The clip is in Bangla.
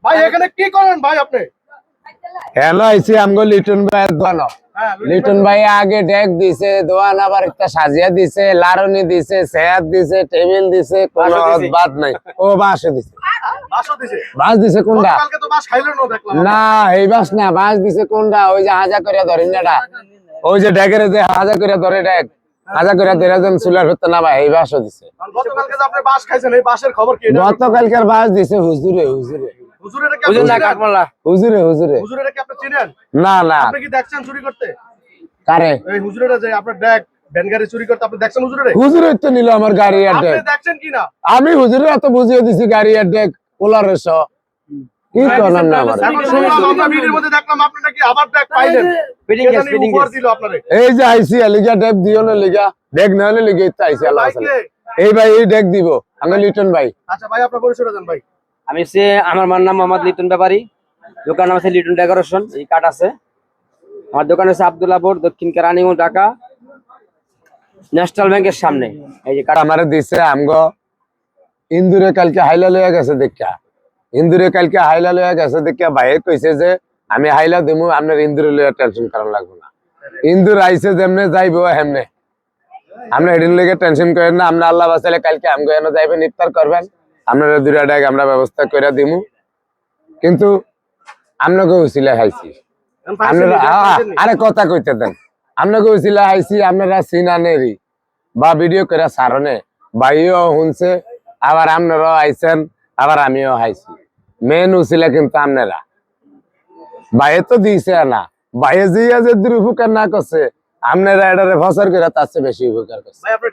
ভাই এখানে কি করেন ভাই আপনি? হ্যালো আইছি আমগো লিটন ভাই দোয়ান। লিটন ভাই আগে ডেক দিছে, দোয়ান আবার একটা সাজিয়া দিছে, লারনি দিছে, চেয়ার দিছে, টেবিল দিছে, কোনো বাদ নাই। ও বাসে দিছে। বাসও দিছে। বাস দিছে কোনটা? কালকে তো বাস খাইলেন না দেখলাম। না এই বাস না, বাস দিছে কোনটা? ওই যে হাজা করে ধরেন না, ওই যে ডেকের যে হাজা করে ধরে ডেক, হাজা করে ধরে দেন চুলার হতে না ভাই, এই বাসও দিছে। গতকালকে যে আপনি বাস খাইছেন এই বাসের খবর কি? গতকালকার বাস দিছে হুজুরে, হুজুরে হুজুরের কি আপনি চিনেন? হুজুরে হুজুরে হুজুরের কি আপনি চিনেন? না না। আপনি কি দেখছেন চুরি করতে? কারে? এই হুজুরের যে আপনার ডেক ভ্যান গাড়ি চুরি করতে আপনি দেখছেন হুজুরের? হুজুরের তো নিল আমার গাড়ি আর আপনি ডেক। দেখছেন কি না? আমি হুজুরের এত বুঝিয়ে দিছি গাড়ি আর ডেক পোলারের সহ। কি করলাম না আমার? এখন শুনলাম আমরা ভিডিওর মধ্যে দেখলাম আপনি নাকি আবার ডেক পাইলেন। ফিটিং উপহার দিল আপনারে। এই যে আইসি লিগা ডেক দিও না লিগা, ডেক না হলে লিগা ইচ্ছা আইসি আল্লাহ ভাই তাআলা। কে? এই ভাই এই ডেক দিব আমি লিটন ভাই। আচ্ছা ভাই আপনার পরিচয়টা দেন ভাই। আমি আমার নাম মোহাম্মদ লিটন ব্যাপারী। দোকান নাম আছে লিটন ডেকোরেশন। এই কাঠ আছে। আমার দোকান আছে আব্দুল্লাহপুর, দক্ষিণ কেরানীগঞ্জ, ঢাকা, ন্যাশনাল ব্যাংকের সামনে। এই যে কাঠ আমারে দিছে আমগো ইন্দুরে কালকে হাইলা লইয়া গেছে দেখা, ইন্দুরে কালকে হাইলা লইয়া গেছে দেখা ভাই কইছে যে আমি হাইলা দিমু, আপনার ইন্দুরে লইয়া টেনশন করা লাগবে না। ইন্দুর আইছে যেমনে যাইবো হেমনে, আমরা এদিন লেগে টেনশন করেন না। আমরা আল্লাহ বাঁচালে কালকে আমগো এনে যাইবেন, ইফতার করবেন, আপনারা দুইটা ডেক আমরা ব্যবস্থা করে দিমু। কিন্তু আপনাকে উচিলা খাইছি, আপনারা আরে কথা কইতে দেন। আপনাকে উচিলা খাইছি, আপনারা সিনানেরই বা ভিডিও করে সারনে ভাইও শুনছে, আবার আপনারাও আইছেন, আবার আমিও খাইছি। মেন উচিলা কিন্তু আপনারা। ভাইয়ে তো দিছে না, ভাইয়ে যে উপকার না করছে, আপনারা এটারে ফসর করে তার চেয়ে বেশি উপকার করছে। ভাই আপনি